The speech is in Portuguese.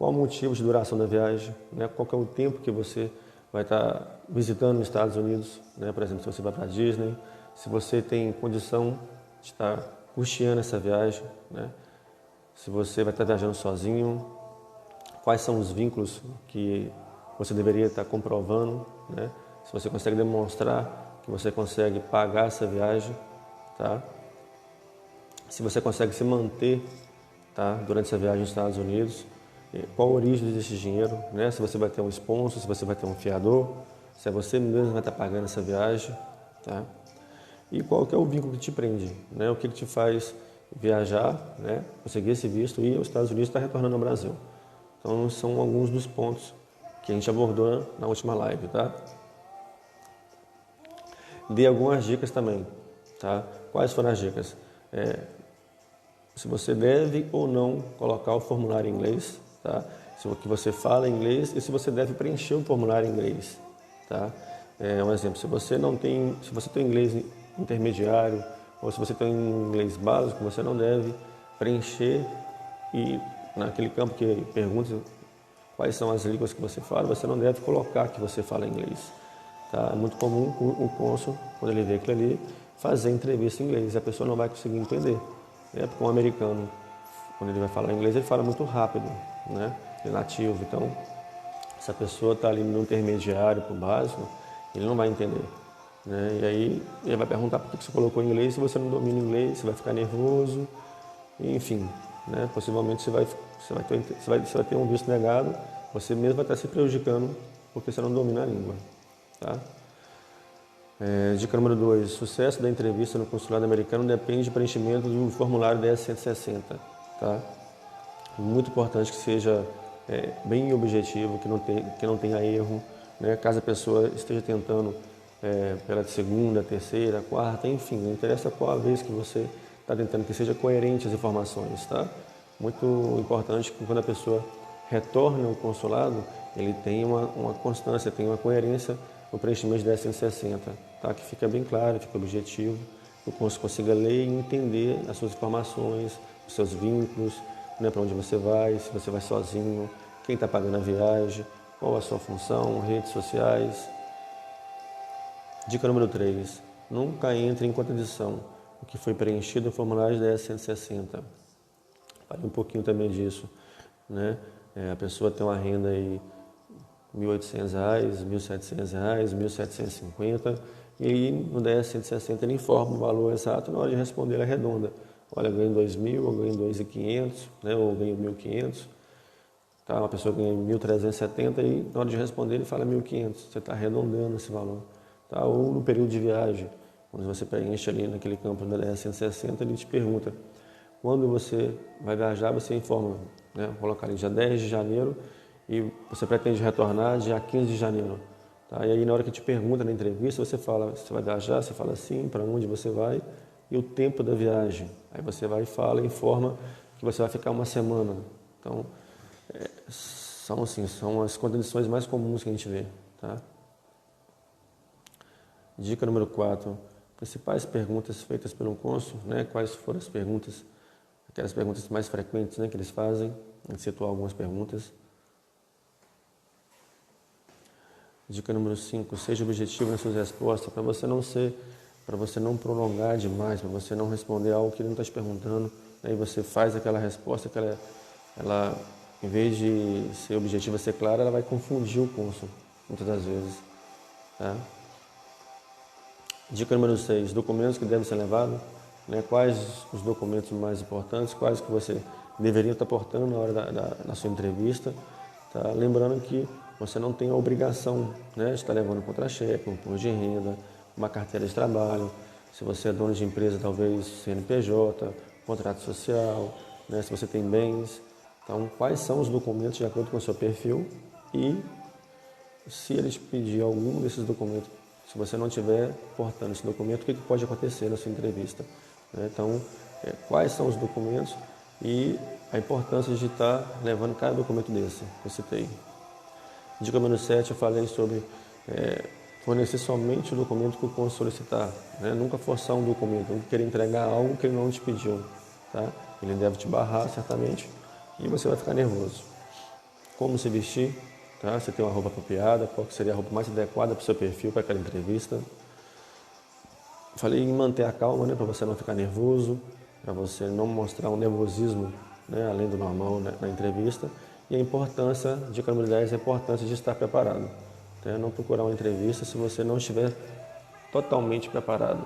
qual o motivo de duração da viagem, né? Qual que é o tempo que você vai estar visitando os Estados Unidos, né? Por exemplo, se você vai para a Disney, se você tem condição de estar custeando essa viagem, né? Se você vai estar viajando sozinho, quais são os vínculos que você deveria estar comprovando, né? Se você consegue demonstrar que você consegue pagar essa viagem, tá? Se você consegue se manter, tá? Durante essa viagem aos Estados Unidos, qual a origem desse dinheiro, né? Se você vai ter um sponsor, se você vai ter um fiador, se é você mesmo que vai estar pagando essa viagem, tá? E qual que é o vínculo que te prende, né? O que te faz viajar, né? Conseguir esse visto e ir aos Estados Unidos e estar retornando ao Brasil. Então, são alguns dos pontos que a gente abordou na última live, tá? Dei algumas dicas também, tá? Quais foram as dicas? Se você deve ou não colocar o formulário em inglês, tá? Se o que você fala em inglês e se você deve preencher o formulário em inglês, tá? Um exemplo, se você tem inglês intermediário ou se você tem inglês básico, você não deve preencher e naquele campo que pergunta quais são as línguas que você fala, você não deve colocar que você fala inglês, tá? É muito comum o cônsul, quando ele vê aquilo ali, fazer entrevista em inglês e a pessoa não vai conseguir entender. Porque um americano, quando ele vai falar inglês, ele fala muito rápido, né? Ele é nativo, então, se a pessoa está ali no intermediário para o básico, ele não vai entender, né? E aí ele vai perguntar por que você colocou em inglês, se você não domina inglês, você vai ficar nervoso, enfim, né? Possivelmente você vai ter um visto negado, você mesmo vai estar se prejudicando porque você não domina a língua, tá? Dica número 2, sucesso da entrevista no consulado americano depende do preenchimento do formulário 10.160, tá? Muito importante que seja bem objetivo, que não tenha erro, né? Caso a pessoa esteja tentando pela segunda, terceira, quarta, enfim, não interessa qual a vez que você está tentando, que seja coerente as informações, tá? Muito importante que quando a pessoa retorna ao consulado, ele tenha uma constância, tenha uma coerência no preenchimento de 10.160, tá? Que fica bem claro, fica objetivo, que o cônsul consiga ler e entender as suas informações, os seus vínculos, né, para onde você vai, se você vai sozinho, quem está pagando a viagem, qual a sua função, redes sociais. Dica número 3, nunca entre em contradição o que foi preenchido no formulário 10.160. Falei um pouquinho também disso, né? A pessoa tem uma renda aí R$1.800, R$1.700, R$1.750 e aí no 10.160 ele informa o valor exato, na hora de responder ele arredonda. Olha, eu ganho 2.000, eu ganho 2.500, né? Ou eu ganho 1.500. Tá? Uma pessoa ganha 1.370 e na hora de responder ele fala 1.500. Você está arredondando esse valor. Tá? Ou no período de viagem, quando você preenche ali naquele campo da 10.160, ele te pergunta quando você vai viajar, você informa, né? Vou colocar ali dia 10 de janeiro e você pretende retornar dia 15 de janeiro. Tá? E aí na hora que te pergunta na entrevista, você fala, você vai viajar, você fala sim, para onde você vai e o tempo da viagem. Aí você vai e fala, informa que você vai ficar uma semana. Então, são as contradições mais comuns que a gente vê. Tá? Dica número 4. Principais perguntas feitas pelo cônsul, né? Quais foram as perguntas, aquelas perguntas mais frequentes, né, que eles fazem. A gente citou algumas perguntas. Dica número 5, seja objetivo nas suas respostas, para você não prolongar demais, para você não responder algo que ele não está te perguntando, aí você faz aquela resposta que ela, em vez de ser objetiva, ser clara, ela vai confundir o cônsul, muitas das vezes. Tá? Dica número 6, documentos que devem ser levados, né? Quais os documentos mais importantes, quais que você deveria estar portando na hora da sua entrevista. Tá? Lembrando que você não tem a obrigação, né, de estar levando contra-cheque, um imposto de renda, uma carteira de trabalho. Se você é dono de empresa, talvez CNPJ, contrato social, né, se você tem bens. Então, quais são os documentos de acordo com o seu perfil e se eles pedir algum desses documentos, se você não estiver portando esse documento, o que pode acontecer na sua entrevista? Né? Então, quais são os documentos e a importância de estar levando cada documento desse que eu citei. Dica número 7, eu falei sobre fornecer somente o documento que o cônsul solicitar. Né? Nunca forçar um documento, nunca querer entregar algo que ele não te pediu. Tá? Ele deve te barrar, certamente, e você vai ficar nervoso. como se vestir, tá? Se tem uma roupa apropriada, qual que seria a roupa mais adequada para o seu perfil, para aquela entrevista. Falei em manter a calma, né, para você não ficar nervoso, para você não mostrar um nervosismo, né, além do normal, né, na entrevista. E a importância, dica número 10, a importância de estar preparado. Tá? Não procurar uma entrevista se você não estiver totalmente preparado.